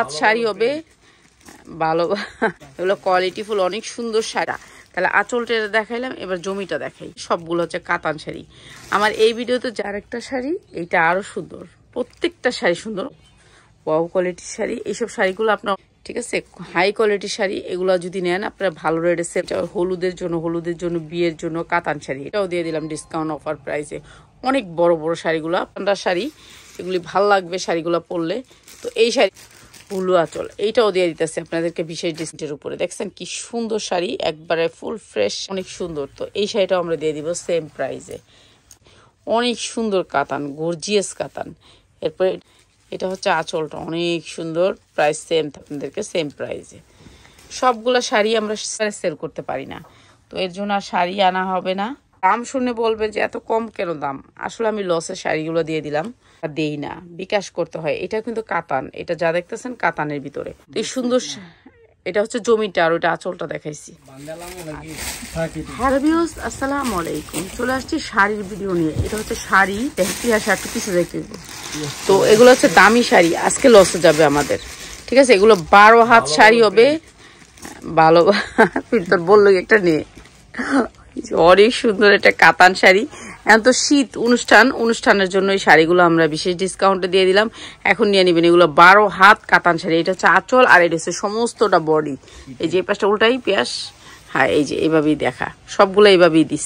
হাত শাড়ি হবে ভালো, এগুলো কোয়ালিটিফুল অনেক সুন্দর শাড়ি। তাহলে আঁচলটা দেখাইলাম, এবার জমিটা দেখাই। সবগুলো হচ্ছে কাতান শাড়ি। আমার এই ভিডিওতে যার একটা শাড়ি, এইটা আরো সুন্দর, প্রত্যেকটা শাড়ি সুন্দর, ওয়াও কোয়ালিটির শাড়ি। এইসব শাড়িগুলো আপনার ঠিক আছে, হাই কোয়ালিটির শাড়ি। এগুলো যদি নেন আপনারা ভালো রেটে সেল। হলুদের জন্য বিয়ের জন্য কাতান শাড়ি, এটাও দিয়ে দিলাম ডিসকাউন্ট অফার প্রাইসে। অনেক বড় বড় শাড়িগুলো, ঠান্ডার শাড়ি, এগুলি ভাল লাগবে শাড়িগুলো পরলে। তো এই শাড়ি হুলু আঁচল এইটাও দিয়ে দিতেছে আপনাদেরকে বিশেষ ডিসকাউন্টের উপরে। দেখছেন কি সুন্দর শাড়ি, একবারে ফুল ফ্রেশ, অনেক সুন্দর। তো এই শাড়িটাও আমরা দিয়ে দিব সেম প্রাইসে। অনেক সুন্দর কাতান, গর্জিয়াস কাতান। এরপরে এটা হচ্ছে আঁচলটা, অনেক সুন্দর, প্রাইস সেম আপনাদেরকে সেম প্রাইসে। সবগুলো শাড়ি আমরা সেল করতে পারি না, তো এর জন্য আর শাড়ি আনা হবে না। দাম শুনে বলবেন যে এত কম কেন দাম, আসলে আমি লসের শাড়িগুলো দিয়ে দিলাম, দেই না, বিকাশ করতে হয়। এটা কিন্তু কাতান, এটা যা দেখতেছেন কাতানের ভিতরে। তো এই সুন্দর, এটা হচ্ছে জমিটা, আর ওটা আঁচলটা দেখাইছি। আসসালামু আলাইকুম, চলে আসছি শাড়ির ভিডিও নিয়ে। এটা হচ্ছে শাড়ি, একটু কিছু দেখতে। তো এগুলো হচ্ছে দামি শাড়ি, আজকে লসে যাবে আমাদের, ঠিক আছে। এগুলো 12 হাত শাড়ি হবে ভালো। তোর বললো একটা নিয়ে, অনেক সুন্দর একটা কাতান শাড়ি। এখন তো শীত অনুষ্ঠানের জন্য এই শাড়িগুলো আমরা বিশেষ ডিসকাউন্টে দিয়ে দিলাম, এখন নিয়ে নিবেন। এগুলো 12 হাত কাতান শাড়ি। এটা হচ্ছে আঁচল, আর এটা হচ্ছে সমস্তটা বডি। এই যে এই পাশটা উল্টাই পেঁয়াজ, হ্যাঁ এই যে এইভাবেই দেখা, সবগুলো এইভাবেই দিস।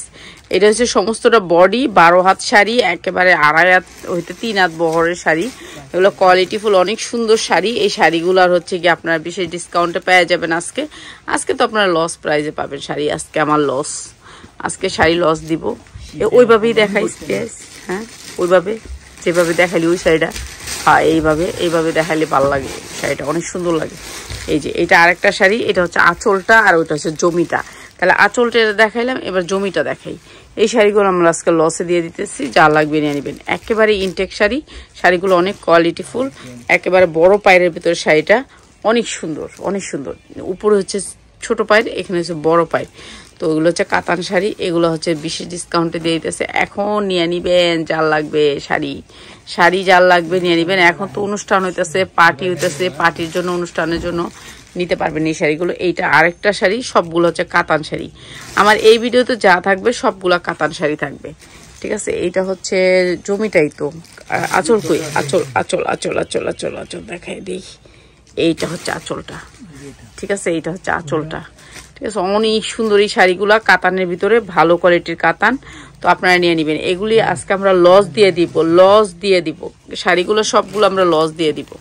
এটা হচ্ছে সমস্তটা বডি, 12 হাত শাড়ি, একেবারে 2.5 হাত হইতে 3 হাত বহরের শাড়ি। এগুলো কোয়ালিটিফুল অনেক সুন্দর শাড়ি। এই শাড়িগুলোর হচ্ছে কি আপনারা বিশেষ ডিসকাউন্টে পেয়ে যাবেন আজকে তো আপনারা লস প্রাইজে পাবেন শাড়ি। আজকে আমার লস, আজকে শাড়ি লস দিব। ওইভাবেই দেখাই, হ্যাঁ ওইভাবে যেভাবে দেখালি ওই শাড়িটা, হ্যাঁ এইভাবে দেখালে ভালো লাগে, শাড়িটা অনেক সুন্দর লাগে। এই যে এটা আরেকটা শাড়ি, এটা হচ্ছে আঁচলটা, আর ওইটা হচ্ছে জমিটা। তাহলে আঁচলটা দেখাইলাম, এবার জমিটা দেখাই। এই শাড়িগুলো আমরা আজকে লসে দিয়ে দিতেছি, যা লাগবে নিয়ে নেবেন। একেবারে ইনটেক শাড়ি, শাড়িগুলো অনেক কোয়ালিটিফুল, একেবারে বড় পায়ের ভিতরে শাড়িটা অনেক সুন্দর, অনেক সুন্দর। উপরে হচ্ছে ছোট পায়ের, এখানে হচ্ছে বড় পায়ের। তো ওগুলো হচ্ছে কাতান শাড়ি, এগুলো হচ্ছে বিশেষ ডিসকাউন্টে দিয়ে দিতেছে। এখন নিয়ে নিবেন, যার লাগবে শাড়ি যার লাগবে নিয়ে নিবেন। এখন তো অনুষ্ঠান হইতেছে, পার্টি হইতেছে, পার্টির জন্য, অনুষ্ঠানের জন্য নিতে পারবেন এই শাড়িগুলো। এইটা আরেকটা শাড়ি, সবগুলো হচ্ছে কাতান শাড়ি। আমার এই ভিডিওতে যা থাকবে সবগুলা কাতান শাড়ি থাকবে, ঠিক আছে। এইটা হচ্ছে জমিটাই তো, আঁচল কই, আঁচল দেখাই দিই। এইটা হচ্ছে আঁচলটা, ঠিক আছে, এইটা হচ্ছে আঁচলটা, ঠিক আছে। অনেক সুন্দর এই শাড়িগুলা, কাতানের ভিতরে ভালো কোয়ালিটির কাতান। তো আপনারা নিয়ে নেবেন এগুলি। আজকে আমরা লস দিয়ে দিব শাড়িগুলো, সবগুলো আমরা লস দিয়ে দিব।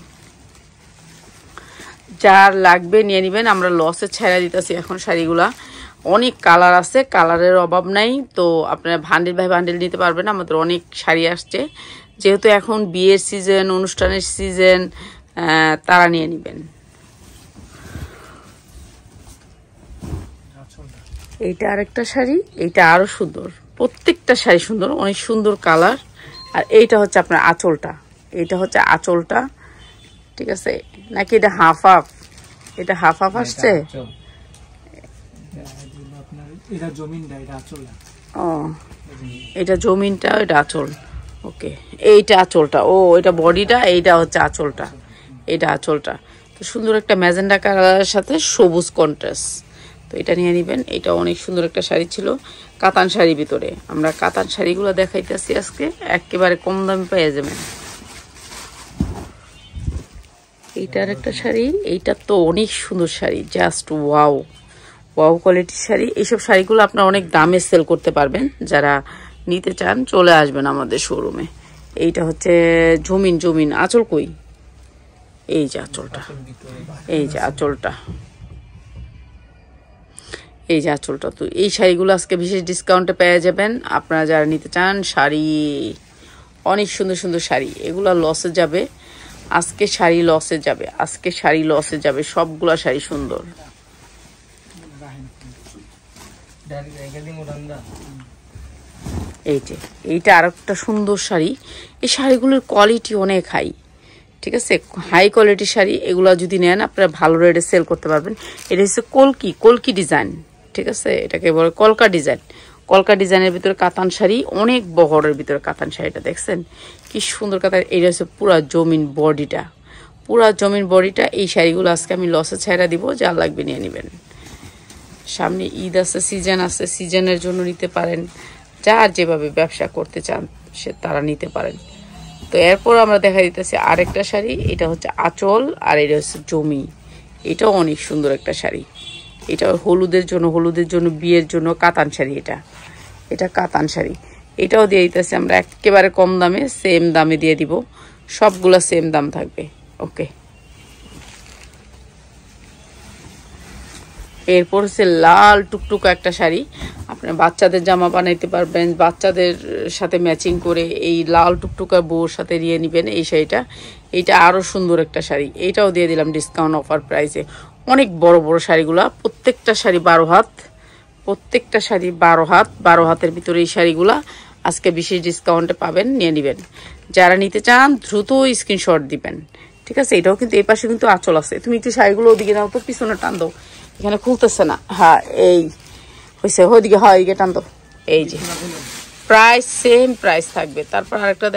যার লাগবে নিয়ে নেবেন, আমরা লসে ছেড়ে দিতেছি এখন শাড়িগুলা। অনেক কালার আছে, কালারের অভাব নাই। তো আপনারা বান্ডিল বাই বান্ডিল নিতে পারবেন। আমাদের অনেক শাড়ি আসছে, যেহেতু এখন বিয়ের সিজন, অনুষ্ঠানের সিজন, তারা নিয়ে নেবেন। এইটা আরেকটা শাড়ি, এইটা আরো সুন্দর, প্রত্যেকটা শাড়ি সুন্দর, অনেক সুন্দর কালার। আর এইটা হচ্ছে আপনার আঁচলটা, এইটা হচ্ছে আঁচলটা, ঠিক আছে। নাকি এটা হাফ হাফ, এটা হাফ হাফ আসছে। ও এটা জমিনটা, এটা আঁচল, ওকে। এইটা আঁচলটা, ও এটা বডিটা, এইটা হচ্ছে আঁচলটা, এইটা আঁচলটা। তো সুন্দর একটা ম্যাজেন্ডা কালারের সাথে সবুজ কন্ট্রাস্ট। তো এটা নিয়ে নিবেন। এটা অনেক সুন্দর একটা শাড়ি ছিল, কাতান শাড়ির ভিতরে। আমরা কাতান শাড়িগুলো দেখাইতেছি আজকে, একেবারে কম দামে পেয়ে যাবেন। এইটার একটা শাড়ি, এইটা তো অনেক সুন্দর শাড়ি, জাস্ট ওয়াও কোয়ালিটির শাড়ি। এইসব শাড়িগুলো আপনারা অনেক দামে সেল করতে পারবেন। যারা নিতে চান চলে আসবেন আমাদের শোরুমে। এইটা হচ্ছে জমিন, আঁচল কই, এই যে আঁচলটা, এই যে আঁচলটা, এই যে আঁচলটা। তো এই শাড়িগুলো আজকে বিশেষ ডিসকাউন্টে পেয়ে যাবেন আপনারা যারা নিতে চান। শাড়ি অনেক সুন্দর সুন্দর শাড়ি, এগুলো লসে যাবে আজকে, শাড়ি লসে যাবে, সবগুলা শাড়ি সুন্দর। এই যে এইটা আরেকটা সুন্দর শাড়ি। এই শাড়িগুলোর কোয়ালিটি অনেক হাই, ঠিক আছে, হাই কোয়ালিটির শাড়ি। এগুলো যদি নেন আপনারা ভালো রেটে সেল করতে পারবেন। এটা হচ্ছে কলকি ডিজাইন, ঠিক আছে, এটাকে বলে কলকা ডিজাইনের ভিতরে কাতান শাড়ি, অনেক বহরের ভিতরে কাতান শাড়িটা দেখছেন কি সুন্দর কাতান। এটা হচ্ছে পুরা জমিন বডিটা, পুরা জমির বডিটা। এই শাড়িগুলো আজকে আমি লসে ছেড়ে দিব, যা লাগবে নিয়ে নেবেন। সামনে ঈদ আছে, সিজন আছে, সিজনের জন্য নিতে পারেন। যার যেভাবে ব্যবসা করতে চান সে তারা নিতে পারেন। তো এরপর আমরা দেখা দিতেছি আরেকটা শাড়ি। এটা হচ্ছে আঁচল আর এটা হচ্ছে জমি। এটাও অনেক সুন্দর একটা শাড়ি। এটা হলুদের জন্য বিয়ের জন্য কাতান শাড়ি। এটা কাতান শাড়ি। এটাও দিয়ে দিতেছি আমরা একেবারে কম দামে, সেম দামে দিয়ে দিব। সবগুলা সেম দাম থাকবে। ওকে, এরপর হচ্ছে লাল টুকটুকা একটা শাড়ি। আপনি বাচ্চাদের জামা বানাইতে পারবেন, বাচ্চাদের সাথে ম্যাচিং করে এই লাল টুকটুকা বউর সাথে নিয়ে নেবেন এই শাড়িটা। এইটা আরও সুন্দর একটা শাড়ি। এইটাও দিয়ে দিলাম ডিসকাউন্ট অফার প্রাইসে। অনেক বড় বড় শাড়িগুলা, প্রত্যেকটা শাড়ি 12 হাত, প্রত্যেকটা শাড়ি 12 হাত। 12 হাতের ভিতরে এই শাড়িগুলা আজকে বিশেষ ডিসকাউন্টে পাবেন, নিয়ে নেবেন। যারা নিতে চান দ্রুত স্ক্রিনশট দিবেন, ঠিক আছে। এটাও কিন্তু এই পাশে কিন্তু আঁচল আছে। তুমি একটু শাড়িগুলো ওদিকে নাও তো, পিছনে টান দাও, এখানে খুলতেছে না। হ্যাঁ এই হয়েছে, ওইদিকে হয় ওইদিকে টান দাও। এই যে প্রাইস সেম প্রাইস থাকবে। তারপর আরেকটা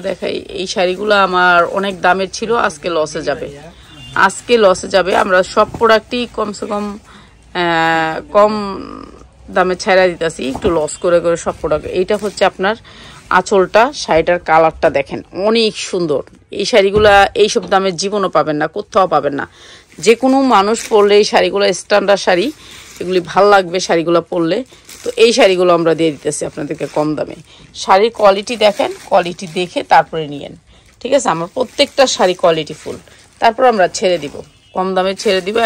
দেখাই। এই শাড়িগুলো আমার অনেক দামের ছিল, আজকে লসে যাবে। আমরা সব প্রোডাক্টই কমসে কম কম দামে ছেড়া দিতেছি, একটু লস করে সব প্রোডাক্ট। এইটা হচ্ছে আপনার আঁচলটা, শাড়িটার কালারটা দেখেন অনেক সুন্দর। এই শাড়িগুলা এইসব দামের জীবনও পাবেন না, কোথাও পাবেন না। যে কোনো মানুষ পরলে এই শাড়িগুলো স্ট্যান্ডার্ড শাড়ি, এগুলি ভাল লাগবে শাড়িগুলো পরলে। তো এই শাড়িগুলো আমরা দিয়ে দিতেছি আপনাদেরকে কম দামে। শাড়ির কোয়ালিটি দেখেন, কোয়ালিটি দেখে তারপরে নিয়েন, ঠিক আছে। আমার প্রত্যেকটা শাড়ি কোয়ালিটি ফুল। তারপর আমরা ছেড়ে দিব, কম দামে ছেড়ে দিব।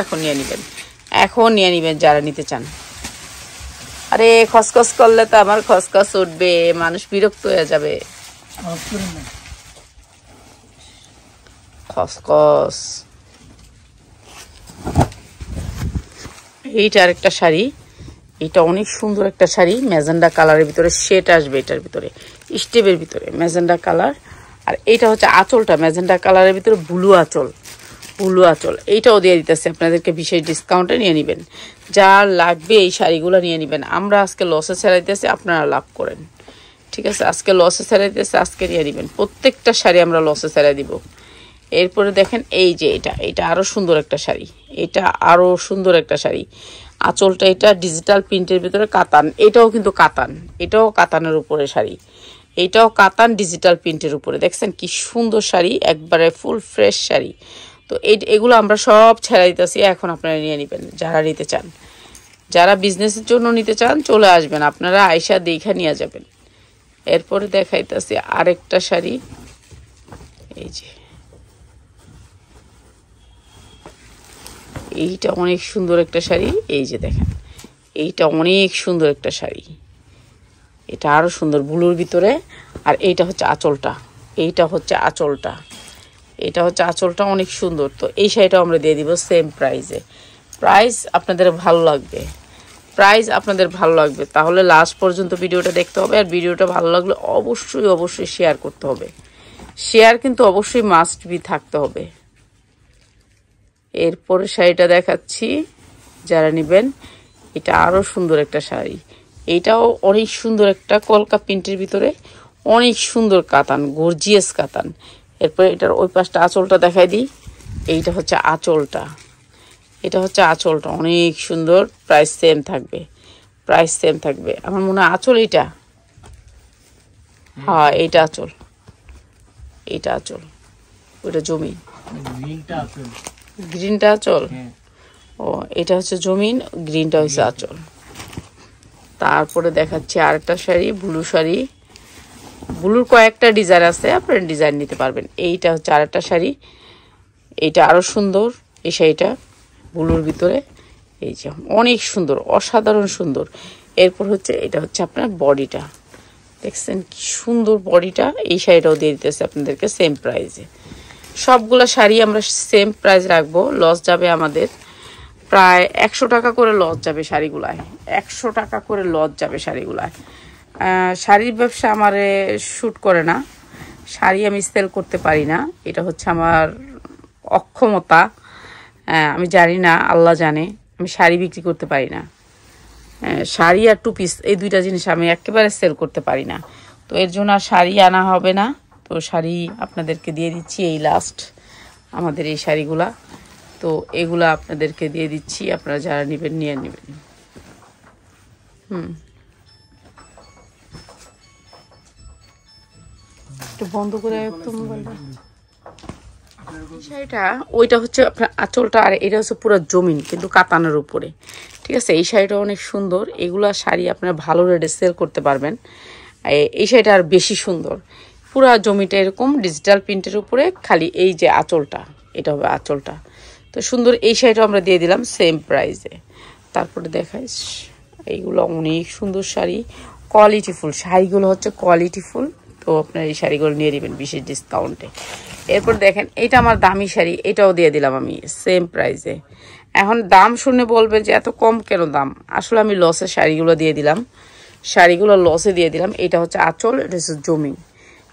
এখন নিয়ে নেবেন যারা নিতে চান। আরে খসখস করলে তো আমার খসখস উঠবে, মানুষ বিরক্ত হয়ে যাবে। খসখস। এইটা আরেকটা শাড়ি। এটা অনেক সুন্দর একটা শাড়ি, ম্যাজেন্ডা কালারের ভিতরে শেড আসবে, এটার ভিতরে স্টেপের ভিতরে ম্যাজেন্ডা কালার। আর এইটা হচ্ছে আঁচলটা ম্যাজেন্ডা কালারের ভিতরে ব্লু আঁচল। এইটাও দিয়ে দিতেছে আপনাদেরকে বিশেষ ডিসকাউন্টে, নিয়ে নেবেন। যার লাগবে এই শাড়িগুলো নিয়ে নেবেন। আমরা আজকে লসে ছেড়াইতেছি, আপনারা লাভ করেন, ঠিক আছে। আজকে লসে ছেড়াইতেছে, আজকে নিয়ে নেবেন। প্রত্যেকটা শাড়ি আমরা লসে ছেড়াই দিব। এরপরে দেখেন এই যে এটা আরো সুন্দর একটা শাড়ি। আঁচলটা এটা ডিজিটাল প্রিন্টের ভিতরে কাতান। এটাও কিন্তু কাতান, এটাও কাতানের উপরে শাড়ি। এটাও কাতান ডিজিটাল প্রিন্টের উপরে। দেখছেন কি সুন্দর শাড়ি, একবারে ফুল ফ্রেশ শাড়ি। তো এগুলো আমরা সব ছেড়ে দিতেছি, এখন আপনারা নিয়ে নেবেন যারা নিতে চান। যারা বিজনেসের জন্য নিতে চান চলে আসবেন, আপনারা আয়সা দেখা নিয়ে যাবেন। এরপরে দেখাইতেছি আরেকটা শাড়ি। এই যে এইটা অনেক সুন্দর একটা শাড়ি। এই যে দেখেন, এইটা অনেক সুন্দর একটা শাড়ি। এটা আরো সুন্দর ব্লুর ভিতরে। আর এইটা হচ্ছে আঁচলটা, অনেক সুন্দর। তো এই শাড়িটা আমরা দিয়ে দিব সেম প্রাইসে। প্রাইস আপনাদের ভালো লাগবে, তাহলে লাস্ট পর্যন্ত ভিডিওটা দেখতে হবে। আর ভিডিওটা ভালো লাগলে অবশ্যই শেয়ার করতে হবে। শেয়ার কিন্তু অবশ্যই মাস্ট বি থাকতে হবে। এরপরে শাড়িটা দেখাচ্ছি, যারা নেবেন। এটা আরো সুন্দর একটা শাড়ি। এটাও অনেক সুন্দর একটা কলকা প্রিন্টের ভিতরে, অনেক সুন্দর কাতান, গর্জিয়াস কাতান। এরপরে এটার ওই পাশটা আঁচলটা দেখাই দিই। এইটা হচ্ছে আঁচলটা, অনেক সুন্দর। প্রাইস সেম থাকবে। আমার মনে হয় আঁচল এইটা, হ্যাঁ এইটা আঁচল, ওইটা জমি, গ্রিনটা আঁচল। ও এটা হচ্ছে জমিন, গ্রিনটা হচ্ছে আঁচল। তারপরে দেখাচ্ছি আরেকটা শাড়ি, ব্লু শাড়ি। ব্লুর কয়েকটা ডিজাইন আছে, আপনারা ডিজাইন নিতে পারবেন। এইটা হচ্ছে আরেকটা শাড়ি। এইটা আরো সুন্দর, এই শাড়িটা ব্লুর ভিতরে। এই যে অনেক সুন্দর, অসাধারণ সুন্দর। এরপর হচ্ছে এটা হচ্ছে আপনার বডিটা, দেখছেন কি সুন্দর বডিটা। এই শাড়িটাও দিয়ে দিতেছে আপনাদেরকে সেম প্রাইসে। সবগুলা শাড়ি আমরা সেম প্রাইস রাখবো। লস যাবে আমাদের প্রায় 100 টাকা করে লস যাবে শাড়িগুলায়, 100 টাকা করে লস যাবে শাড়িগুলায়। শাড়ির ব্যবসা আমারে শ্যুট করে না, শাড়ি আমি সেল করতে পারি না, এটা হচ্ছে আমার অক্ষমতা। আমি জানি না, আল্লাহ জানে, আমি শাড়ি বিক্রি করতে পারি না। শাড়ি আর টু পিস এই দুইটা জিনিস আমি একেবারে সেল করতে পারি না। তো এর জন্য আর শাড়ি আনা হবে না। তো তো শাড়ি আপনাদেরকে দিয়ে দিচ্ছি, এই লাস্ট আমাদের এই শাড়িগুলা। তো এগুলা আপনাদেরকে দিয়ে দিচ্ছি, আপনারা যারা নেবেন নিয়ে নেবেন। একটু বন্ধ করে একটু মোবাইলটা। শাড়িটা ওইটা হচ্ছে আপনার আঁচলটা, আর এটা হচ্ছে পুরো জমিন কিন্তু কাতানের উপরে, ঠিক আছে। এই শাড়িটা অনেক সুন্দর, এগুলা শাড়ি আপনারা ভালো রেটে সেল করতে পারবেন। এই শাড়িটা আর বেশি সুন্দর, পুরা জমিটা এরকম ডিজিটাল প্রিন্টের উপরে, খালি এই যে আঁচলটা, এটা হবে আঁচলটা। তো সুন্দর এই শাড়িটা আমরা দিয়ে দিলাম সেম প্রাইসে। তারপরে দেখাইস এইগুলো অনেক সুন্দর শাড়ি, কোয়ালিটিফুল শাড়িগুলো হচ্ছে কোয়ালিটিফুল। তো আপনার এই শাড়িগুলো নিয়ে নেবেন বিশেষ ডিসকাউন্টে। এরপর দেখেন এটা আমার দামি শাড়ি, এটাও দিয়ে দিলাম আমি সেম প্রাইসে। এখন দাম শুনে বলবেন যে এত কম কেন দাম, আসলে আমি লসে শাড়িগুলো দিয়ে দিলাম, শাড়িগুলো লসে দিয়ে দিলাম। এটা হচ্ছে আঁচল, এটা হচ্ছে জমি,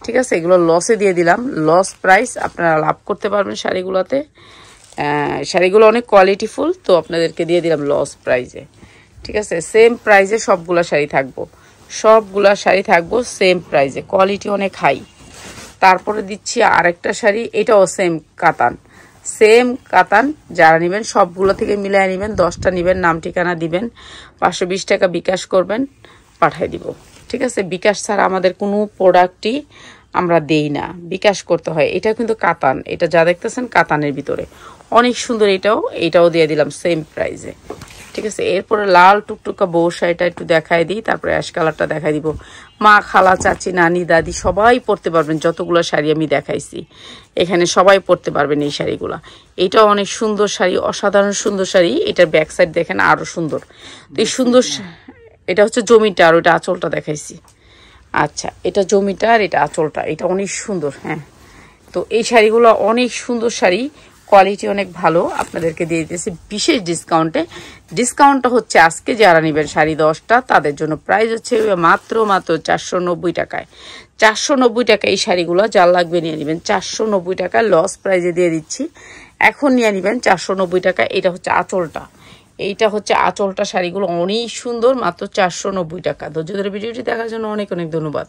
ঠিক আছে। এগুলো লসে দিয়ে দিলাম, লস প্রাইস, আপনারা লাভ করতে পারবেন শাড়িগুলোতে। শাড়িগুলো অনেক কোয়ালিটিফুল, তো আপনাদেরকে দিয়ে দিলাম লস প্রাইসে, ঠিক আছে। সেম প্রাইসে সবগুলা শাড়ি থাকবো, সবগুলা শাড়ি থাকবো সেম প্রাইসে, কোয়ালিটি অনেক হাই। তারপরে দিচ্ছি আরেকটা শাড়ি, এটাও সেম কাতান, সেম কাতান। যারা নেবেন সবগুলো থেকে মিলাই নেবেন, 10টা নেবেন, নাম ঠিকানা দিবেন, 520 টাকা বিকাশ করবেন, পাঠাই দিব, ঠিক আছে। বিকাশ ছাড়া আমাদের কোনো প্রোডাক্টই আমরা দেই না, বিকাশ করতে হয়। এটা কিন্তু কাতান, এটা যা দেখতেছেন কাতানের ভিতরে অনেক সুন্দর, এটাও দিয়ে দিলাম সেম প্রাইসে, ঠিক আছে। এরপরে লাল টুকটুকা বউ শাড়িটা একটু দেখাই দিই, তারপরে অ্যাশ কালারটা দেখাই দিব। মা, খালা, চাচি, নানি, দাদি সবাই পরতে পারবেন, যতগুলো শাড়ি আমি দেখাইছি এখানে সবাই পরতে পারবেন এই শাড়িগুলা। এটাও অনেক সুন্দর শাড়ি, অসাধারণ সুন্দর শাড়ি। এটার ব্যাক সাইড দেখেন আরো সুন্দর। তো এই সুন্দর, এটা হচ্ছে জমিটা, আর ওইটা আঁচলটা দেখাইছি। আচ্ছা, এটা জমিটা আর এটা আঁচলটা, এটা অনেক সুন্দর। হ্যাঁ, তো এই শাড়িগুলো অনেক সুন্দর শাড়ি, কোয়ালিটি অনেক ভালো, আপনাদেরকে দিয়ে দিতেছি বিশেষ ডিসকাউন্টে। ডিসকাউন্টটা হচ্ছে আজকে যারা নেবেন শাড়ি 10টা তাদের জন্য প্রাইস হচ্ছে মাত্র 490 টাকায়। 490 টাকা এই শাড়িগুলো, যার লাগবে নিয়ে নেবেন। 490 টাকা লস প্রাইজে দিয়ে দিচ্ছি, এখন নিয়ে নেবেন 490 টাকা। এটা হচ্ছে আঁচলটা, এইটা হচ্ছে আঁচলটা। শাড়িগুলো অনেক সুন্দর, মাত্র 490 টাকা। ধৈর্য ধরে ভিডিওটি দেখার জন্য অনেক অনেক ধন্যবাদ।